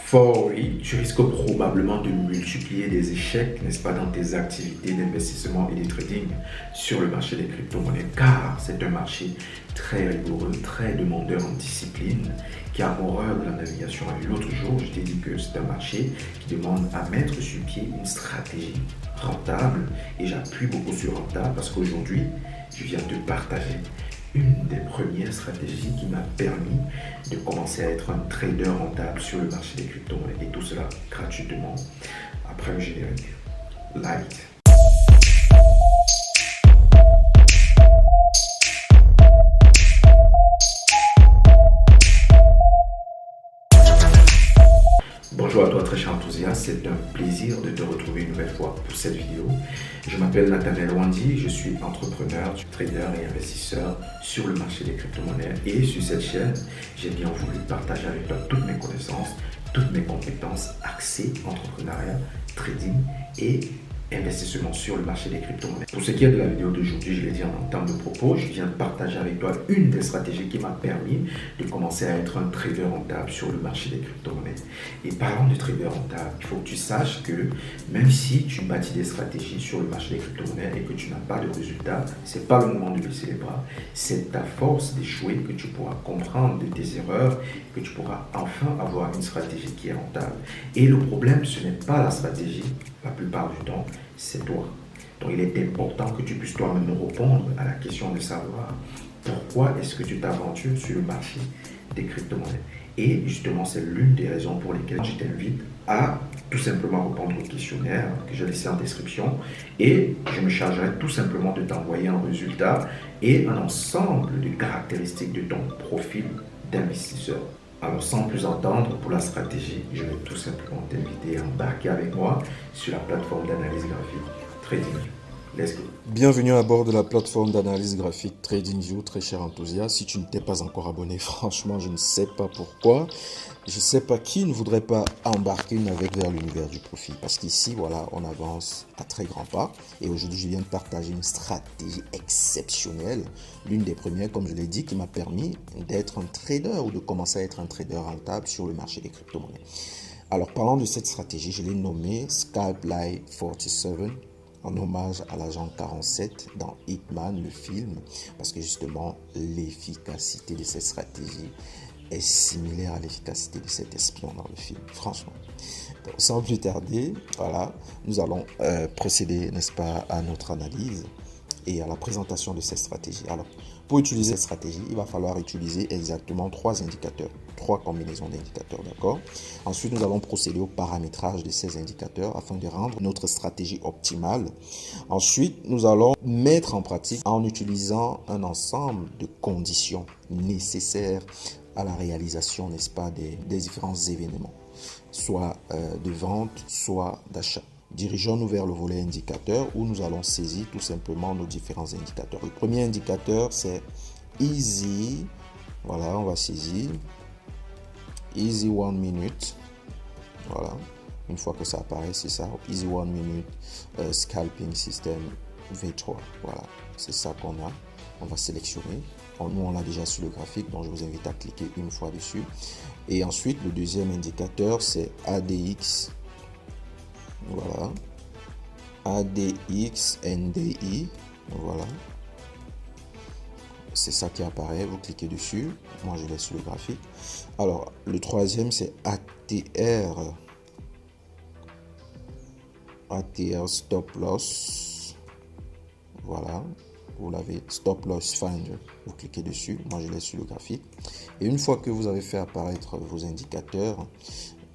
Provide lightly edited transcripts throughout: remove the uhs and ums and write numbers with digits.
Fort oui, tu risques probablement de multiplier des échecs, n'est-ce pas, dans tes activités d'investissement et de trading sur le marché des crypto-monnaies, car c'est un marché très rigoureux, très demandeur en discipline, qui a horreur de la navigation. Et l'autre jour, je t'ai dit que c'est un marché qui demande à mettre sur pied une stratégie rentable, et j'appuie beaucoup sur rentable parce qu'aujourd'hui, je viens de partager une des premières stratégies qui m'a permis de commencer à être un trader rentable sur le marché des crypto-monnaies, et tout cela gratuitement après le générique. Light. Bonjour à toi très cher enthousiaste, c'est un plaisir de te retrouver une nouvelle fois pour cette vidéo. Je m'appelle Nathaniel Wandi, je suis entrepreneur, trader et investisseur sur le marché des crypto-monnaies, et sur cette chaîne, j'ai bien voulu partager avec toi toutes mes connaissances, toutes mes compétences axées entrepreneuriat, trading et investissement sur le marché des crypto-monnaies. Pour ce qui est de la vidéo d'aujourd'hui, je l'ai dit en termes de propos, je viens de partager avec toi une des stratégies qui m'a permis de commencer à être un trader rentable sur le marché des crypto-monnaies. Et parlant de trader rentable, il faut que tu saches que même si tu bâtis des stratégies sur le marché des crypto-monnaies et que tu n'as pas de résultats, c'est pas le moment de baisser les bras. C'est ta force d'échouer que tu pourras comprendre de tes erreurs, que tu pourras enfin avoir une stratégie qui est rentable. Et le problème, ce n'est pas la stratégie, la plupart du temps, c'est toi. Donc il est important que tu puisses toi-même répondre à la question de savoir pourquoi est-ce que tu t'aventures sur le marché des crypto-monnaies. Et justement, c'est l'une des raisons pour lesquelles je t'invite à tout simplement répondre au questionnaire que j'ai laissé en description, et je me chargerai tout simplement de t'envoyer un résultat et un ensemble de caractéristiques de ton profil d'investisseur. Alors sans plus attendre, pour la stratégie, je vais tout simplement t'inviter à embarquer avec moi sur la plateforme d'analyse graphique TradingView. Let's go. Bienvenue à bord de la plateforme d'analyse graphique TradingView, très cher enthousiaste. Si tu ne t'es pas encore abonné, franchement, je ne sais pas pourquoi. Je ne sais pas qui ne voudrait pas embarquer une navette vers l'univers du profit. Parce qu'ici, voilà, on avance à très grands pas. Et aujourd'hui, je viens de partager une stratégie exceptionnelle. L'une des premières, comme je l'ai dit, qui m'a permis d'être un trader ou de commencer à être un trader rentable sur le marché des crypto-monnaies. Alors, parlant de cette stratégie, je l'ai nommée Scalp Live 47. En hommage à l'agent 47 dans Hitman, le film, parce que justement, l'efficacité de cette stratégie est similaire à l'efficacité de cet espion dans le film, franchement. Donc, sans plus tarder, voilà, nous allons procéder, n'est-ce pas, à notre analyse et à la présentation de cette stratégie. Alors, pour utiliser cette stratégie, il va falloir utiliser exactement 3 indicateurs, 3 combinaisons d'indicateurs, d'accord? Ensuite, nous allons procéder au paramétrage de ces indicateurs afin de rendre notre stratégie optimale. Ensuite, nous allons mettre en pratique en utilisant un ensemble de conditions nécessaires à la réalisation, n'est-ce pas, des différents événements, soit de vente, soit d'achat. Dirigeons-nous vers le volet indicateur où nous allons saisir tout simplement nos différents indicateurs. Le premier indicateur, c'est Easy. Voilà, on va saisir Easy 1 minute. Voilà, une fois que ça apparaît, c'est ça, Easy 1 minute Scalping System V3. Voilà, c'est ça qu'on a. On va sélectionner. Nous, on l'a déjà sur le graphique, donc je vous invite à cliquer une fois dessus. Et ensuite, le deuxième indicateur, c'est ADX. Voilà, ADX NDI, voilà, c'est ça qui apparaît, vous cliquez dessus, moi je laisse sur le graphique. Alors le troisième c'est ATR Stop Loss, voilà, vous l'avez, Stop Loss Finder, vous cliquez dessus, moi je laisse sur le graphique. Et une fois que vous avez fait apparaître vos indicateurs,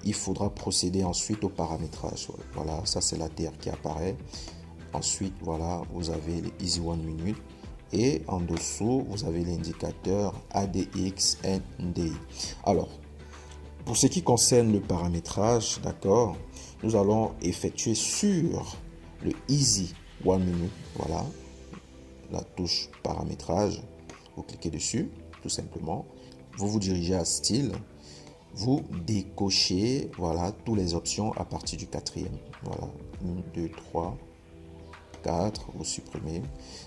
il faudra procéder ensuite au paramétrage. Voilà, ça c'est l'ATR qui apparaît. Ensuite, voilà, vous avez les Easy 1 minute. Et en dessous, vous avez l'indicateur ADX NDI. Alors, pour ce qui concerne le paramétrage, d'accord, nous allons effectuer sur le Easy 1 minute. Voilà, la touche paramétrage. Vous cliquez dessus, tout simplement. Vous vous dirigez à style. Vous décochez, voilà, toutes les options à partir du quatrième. Voilà, 1, 2, 3, 4, vous supprimez.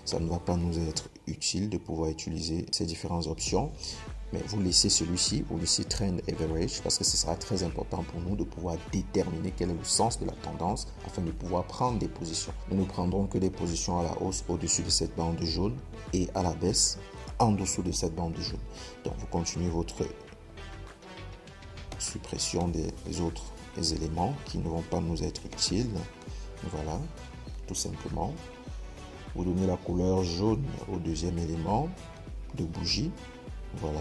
Ça ne va pas nous être utile de pouvoir utiliser ces différentes options. Mais vous laissez celui-ci, vous laissez Trend Average parce que ce sera très important pour nous de pouvoir déterminer quel est le sens de la tendance afin de pouvoir prendre des positions. Nous ne prendrons que des positions à la hausse au-dessus de cette bande jaune et à la baisse en dessous de cette bande jaune. Donc vous continuez votre suppression des autres éléments qui ne vont pas nous être utiles. Voilà, tout simplement. Vous donnez la couleur jaune au deuxième élément de bougie. Voilà,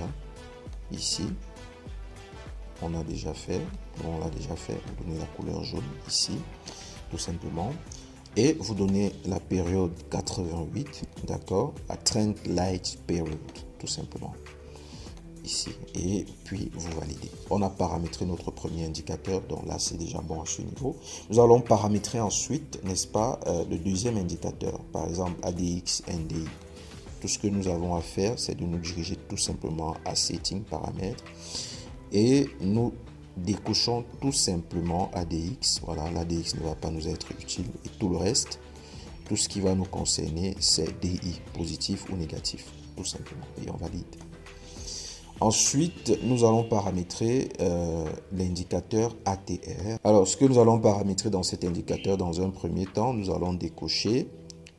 ici, on l'a déjà fait. Vous donnez la couleur jaune ici, tout simplement. Et vous donnez la période 88, d'accord, à Trend Light Period, tout simplement. Ici, et puis vous validez. On a paramétré notre premier indicateur, donc là c'est déjà bon à ce niveau. Nous allons paramétrer ensuite, n'est-ce pas, le deuxième indicateur, par exemple ADX, NDI. Tout ce que nous avons à faire, c'est de nous diriger tout simplement à Setting, paramètres, et nous décochons tout simplement ADX. Voilà, l'ADX ne va pas nous être utile, et tout le reste, tout ce qui va nous concerner, c'est DI, positif ou négatif, tout simplement, et on valide. Ensuite, nous allons paramétrer l'indicateur ATR. Alors, ce que nous allons paramétrer dans cet indicateur, dans un premier temps, nous allons décocher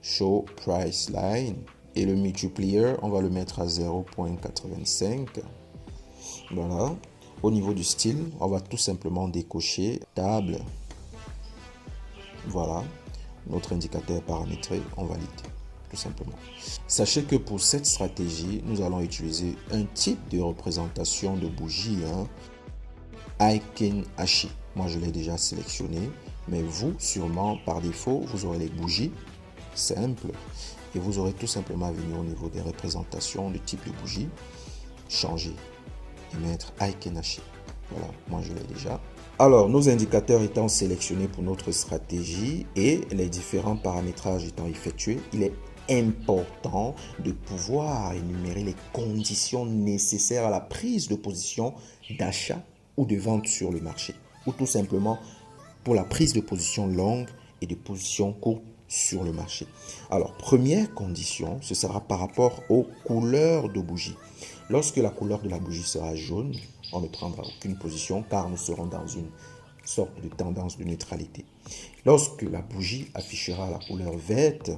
Show Price Line. Et le multiplier, on va le mettre à 0.85. Voilà. Au niveau du style, on va tout simplement décocher table. Voilà. Notre indicateur est paramétré, on valide. Tout simplement. Sachez que pour cette stratégie, nous allons utiliser un type de représentation de bougie, Aiken Hachi. Moi, je l'ai déjà sélectionné, mais vous, sûrement, par défaut, vous aurez les bougies simples et vous aurez tout simplement à venir au niveau des représentations de type de bougie, changer et mettre Aiken Hachi. Voilà, moi, je l'ai déjà. Alors, nos indicateurs étant sélectionnés pour notre stratégie et les différents paramétrages étant effectués, il est important de pouvoir énumérer les conditions nécessaires à la prise de position d'achat ou de vente sur le marché, ou tout simplement pour la prise de position longue et de position courte sur le marché. Alors, première condition, ce sera par rapport aux couleurs de bougie. Lorsque la couleur de la bougie sera jaune, on ne prendra aucune position car nous serons dans une sorte de tendance de neutralité. Lorsque la bougie affichera la couleur verte,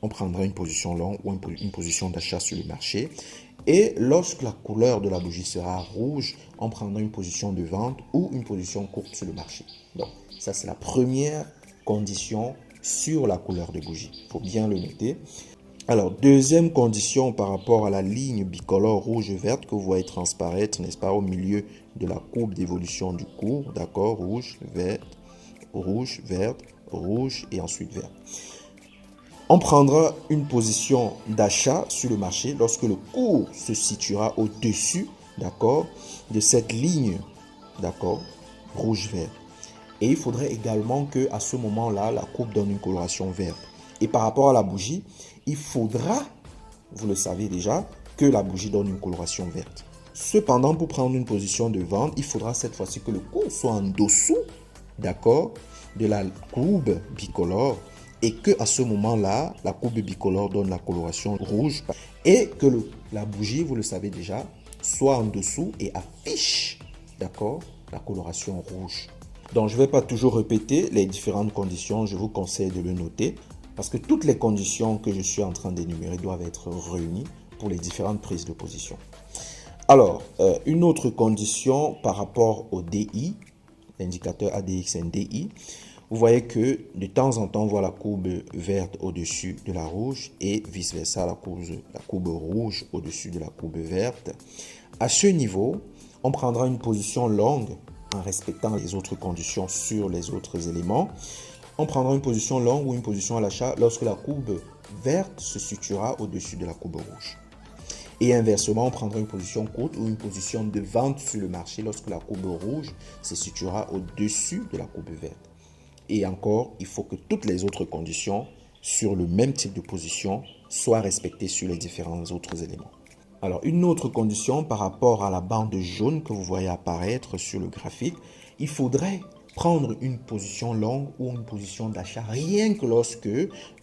on prendra une position longue ou une position d'achat sur le marché. Et lorsque la couleur de la bougie sera rouge, on prendra une position de vente ou une position courte sur le marché. Donc, ça c'est la première condition sur la couleur de bougie. Il faut bien le noter. Alors, deuxième condition par rapport à la ligne bicolore rouge-verte que vous voyez transparaître, n'est-ce pas, au milieu de la courbe d'évolution du cours, d'accord, rouge, vert, rouge et ensuite vert. On prendra une position d'achat sur le marché lorsque le cours se situera au-dessus, d'accord, de cette ligne, d'accord, rouge-vert. Et il faudrait également que à ce moment-là, la courbe donne une coloration verte. Et par rapport à la bougie, il faudra, vous le savez déjà, que la bougie donne une coloration verte. Cependant, pour prendre une position de vente, il faudra cette fois-ci que le cours soit en dessous, d'accord, de la courbe bicolore et que à ce moment-là, la courbe bicolore donne la coloration rouge et que la bougie, vous le savez déjà, soit en dessous et affiche, d'accord, la coloration rouge. Donc, je ne vais pas toujours répéter les différentes conditions, je vous conseille de le noter parce que toutes les conditions que je suis en train d'énumérer doivent être réunies pour les différentes prises de position. Alors, une autre condition par rapport au DI, l'indicateur ADX NDI, vous voyez que de temps en temps, on voit la courbe verte au-dessus de la rouge et vice-versa, la courbe rouge au-dessus de la courbe verte. À ce niveau, on prendra une position longue en respectant les autres conditions sur les autres éléments. On prendra une position longue ou une position à l'achat lorsque la courbe verte se situera au-dessus de la courbe rouge. Et inversement, on prendra une position courte ou une position de vente sur le marché lorsque la courbe rouge se situera au-dessus de la courbe verte. Et encore, il faut que toutes les autres conditions sur le même type de position soient respectées sur les différents autres éléments. Alors, une autre condition par rapport à la bande jaune que vous voyez apparaître sur le graphique, il faudrait prendre une position longue ou une position d'achat rien que lorsque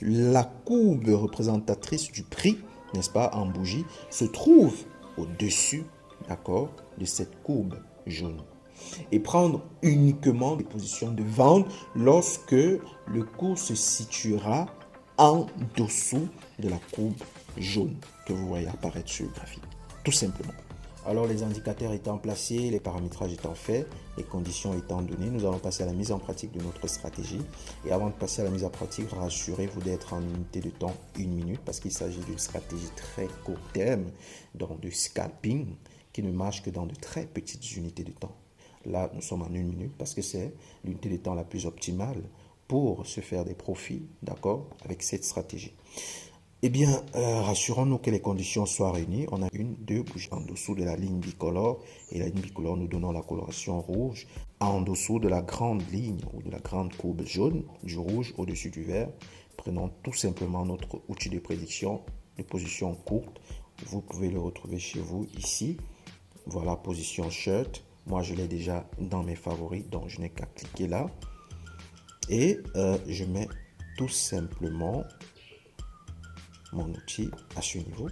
la courbe représentatrice du prix, n'est-ce pas, en bougie, se trouve au-dessus d'accord, de cette courbe jaune. Et prendre uniquement des positions de vente lorsque le cours se situera en dessous de la courbe jaune que vous voyez apparaître sur le graphique. Tout simplement. Alors les indicateurs étant placés, les paramétrages étant faits, les conditions étant données, nous allons passer à la mise en pratique de notre stratégie. Et avant de passer à la mise en pratique, rassurez-vous d'être en unité de temps 1 minute parce qu'il s'agit d'une stratégie très court terme, donc de scalping, qui ne marche que dans de très petites unités de temps. Là, nous sommes en 1 minute parce que c'est l'unité de temps la plus optimale pour se faire des profits, d'accord, avec cette stratégie. Eh bien, rassurons-nous que les conditions soient réunies. On a une, deux bougies en dessous de la ligne bicolore et la ligne bicolore nous donnant la coloration rouge. En dessous de la grande ligne ou de la grande courbe jaune, du rouge au-dessus du vert, prenons tout simplement notre outil de prédiction de position courte. Vous pouvez le retrouver chez vous ici. Voilà, position shirt. Moi, je l'ai déjà dans mes favoris, donc je n'ai qu'à cliquer là. Et je mets tout simplement mon outil à ce niveau.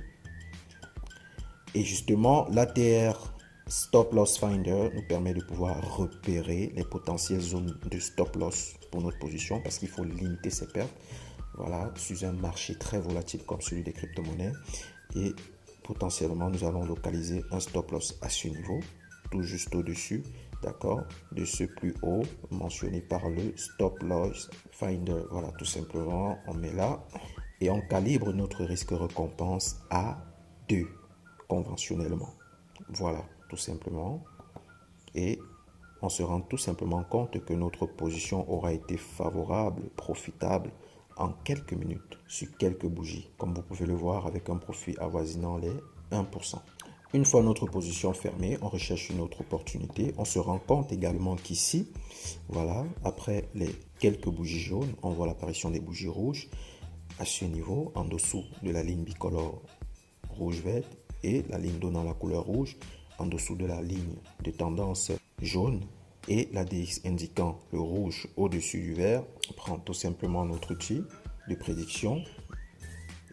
Et justement, l'ATR Stop Loss Finder nous permet de pouvoir repérer les potentielles zones de stop loss pour notre position parce qu'il faut limiter ses pertes. Voilà, sur un marché très volatile comme celui des crypto-monnaies. Et potentiellement, nous allons localiser un stop loss à ce niveau, tout juste au-dessus, d'accord, de ce plus haut mentionné par le Stop Loss Finder. Voilà, tout simplement, on met là. Et on calibre notre risque-récompense à 2 conventionnellement. Voilà, tout simplement. Et on se rend tout simplement compte que notre position aura été favorable, profitable en quelques minutes sur quelques bougies, comme vous pouvez le voir avec un profit avoisinant les 1%. Une fois notre position fermée, on recherche une autre opportunité. On se rend compte également qu'ici, voilà, après les quelques bougies jaunes, on voit l'apparition des bougies rouges à ce niveau, en dessous de la ligne bicolore rouge-vert et la ligne donnant la couleur rouge, en dessous de la ligne de tendance jaune et la DX indiquant le rouge au-dessus du vert. On prend tout simplement notre outil de prédiction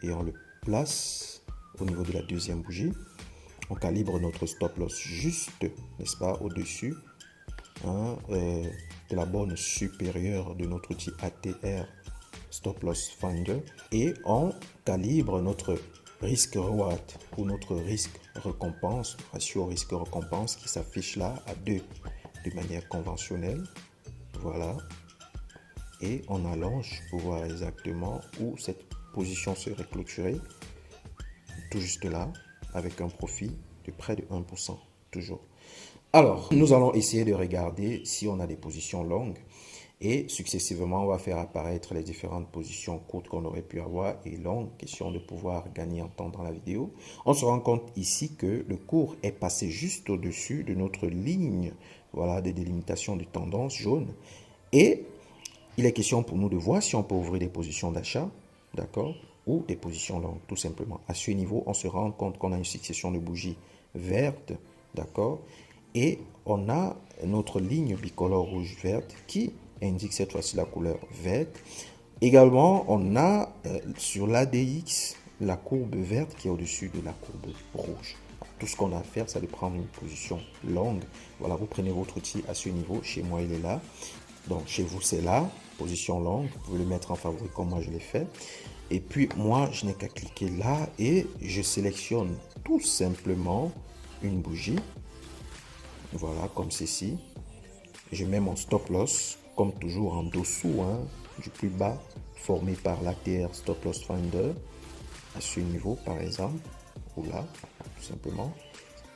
et on le place au niveau de la deuxième bougie. On calibre notre stop loss juste, n'est-ce pas, au-dessus de la borne supérieure de notre outil ATR Stop Loss Finder et on calibre notre risque reward ou notre risque récompense, ratio risque récompense qui s'affiche là à 2 de manière conventionnelle. Voilà. Et on allonge pour voir exactement où cette position serait clôturée. Tout juste là, avec un profit de près de 1%, toujours. Alors, nous allons essayer de regarder si on a des positions longues et successivement, on va faire apparaître les différentes positions courtes qu'on aurait pu avoir et longues, question de pouvoir gagner en temps dans la vidéo. On se rend compte ici que le cours est passé juste au-dessus de notre ligne, voilà, de délimitation de tendance jaune. Et il est question pour nous de voir si on peut ouvrir des positions d'achat, d'accord, ou des positions longues, tout simplement. À ce niveau, on se rend compte qu'on a une succession de bougies vertes, d'accord, et on a notre ligne bicolore rouge-verte qui indique cette fois-ci la couleur verte. Également, on a sur l'ADX la courbe verte qui est au-dessus de la courbe rouge. Tout ce qu'on a à faire, c'est de prendre une position longue. Voilà, vous prenez votre outil à ce niveau. Chez moi, il est là. Donc, chez vous, c'est là. Position longue. Vous pouvez le mettre en favori comme moi, je l'ai fait. Et puis, moi, je n'ai qu'à cliquer là et je sélectionne tout simplement une bougie. Voilà, comme ceci. Je mets mon stop loss, comme toujours en dessous du plus bas, formé par l'ATR Stop Loss Finder, à ce niveau par exemple, ou là, tout simplement.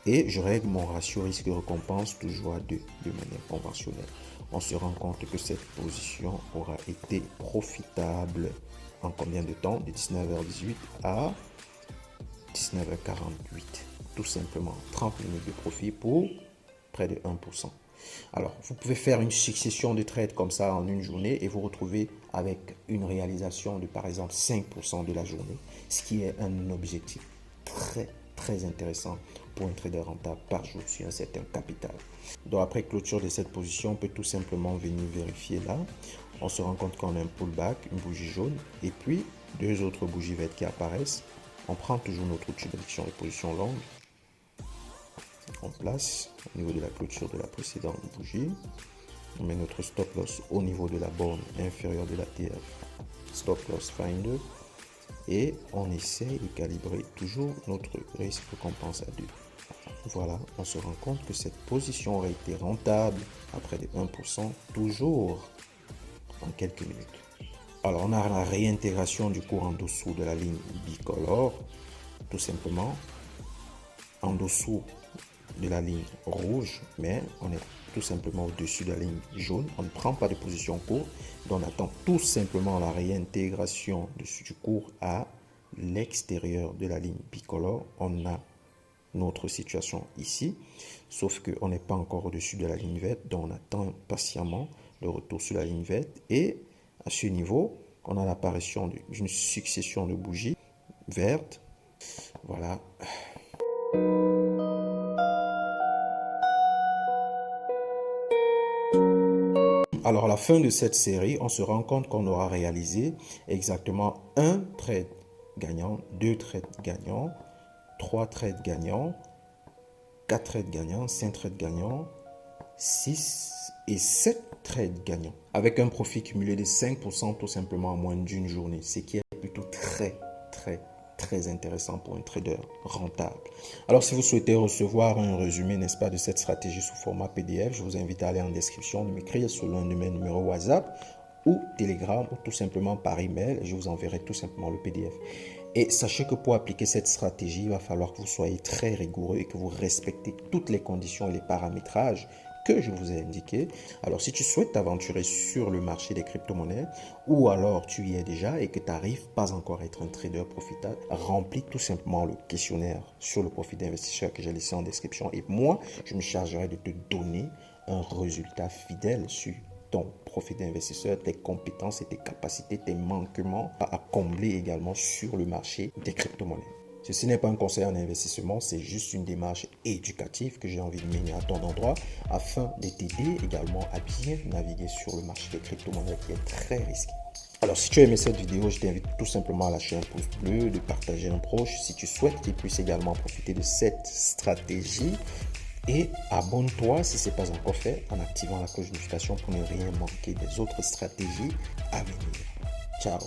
Et je règle mon ratio risque-récompense toujours à 2, de manière conventionnelle. On se rend compte que cette position aura été profitable en combien de temps? De 19h18 à 19h48. Tout simplement, 30 minutes de profit pour près de 1%. Alors, vous pouvez faire une succession de trades comme ça en une journée et vous retrouver avec une réalisation de par exemple 5% de la journée, ce qui est un objectif très intéressant pour un trader rentable par jour sur un certain capital. Donc après clôture de cette position, on peut tout simplement venir vérifier là. On se rend compte qu'on a un pullback, une bougie jaune et puis 2 autres bougies vertes qui apparaissent. On prend toujours notre outil de prédiction de position longue. on place au niveau de la clôture de la précédente bougie. On met notre stop loss au niveau de la borne inférieure de la TF, stop loss finder, et on essaie de calibrer toujours notre risque récompense à 2. Voilà, on se rend compte que cette position aurait été rentable à près de 1%, toujours en quelques minutes. Alors, on a la réintégration du cours en dessous de la ligne bicolore, tout simplement en dessous de la ligne rouge, mais on est tout simplement au-dessus de la ligne jaune. On ne prend pas de position court, donc on attend tout simplement la réintégration du cours à l'extérieur de la ligne bicolore. On a notre situation ici, sauf qu'on n'est pas encore au-dessus de la ligne verte, donc on attend patiemment le retour sur la ligne verte, et à ce niveau, on a l'apparition d'une succession de bougies vertes. Voilà. Alors à la fin de cette série, on se rend compte qu'on aura réalisé exactement un trade gagnant, 2 trades gagnants, 3 trades gagnants, 4 trades gagnants, 5 trades gagnants, 6 et 7 trades gagnants, avec un profit cumulé de 5% tout simplement en moins d'une journée, ce qui est plutôt très intéressant pour un trader rentable. Alors si vous souhaitez recevoir un résumé, n'est-ce pas, de cette stratégie sous format PDF, je vous invite à aller en description, de m'écrire sur l'un de mes numéros WhatsApp ou Telegram, ou tout simplement par email, et je vous enverrai tout simplement le PDF. Et sachez que pour appliquer cette stratégie, il va falloir que vous soyez très rigoureux et que vous respectez toutes les conditions et les paramétrages que je vous ai indiqués. Alors, si tu souhaites t'aventurer sur le marché des crypto-monnaies, ou alors tu y es déjà et que tu n'arrives pas encore à être un trader profitable, remplis tout simplement le questionnaire sur le profil d'investisseur que j'ai laissé en description. Et moi, je me chargerai de te donner un résultat fidèle sur ton profil d'investisseur, tes compétences et tes capacités, tes manquements à combler également sur le marché des crypto-monnaies. Ceci n'est pas un conseil en investissement, c'est juste une démarche éducative que j'ai envie de mener à ton endroit afin de t'aider également à bien naviguer sur le marché des crypto-monnaies qui est très risqué. Alors, si tu as aimé cette vidéo, je t'invite tout simplement à lâcher un pouce bleu, de partager un proche si tu souhaites qu'il puisse également profiter de cette stratégie. Et abonne-toi si ce n'est pas encore fait en activant la cloche de notification pour ne rien manquer des autres stratégies à venir. Ciao!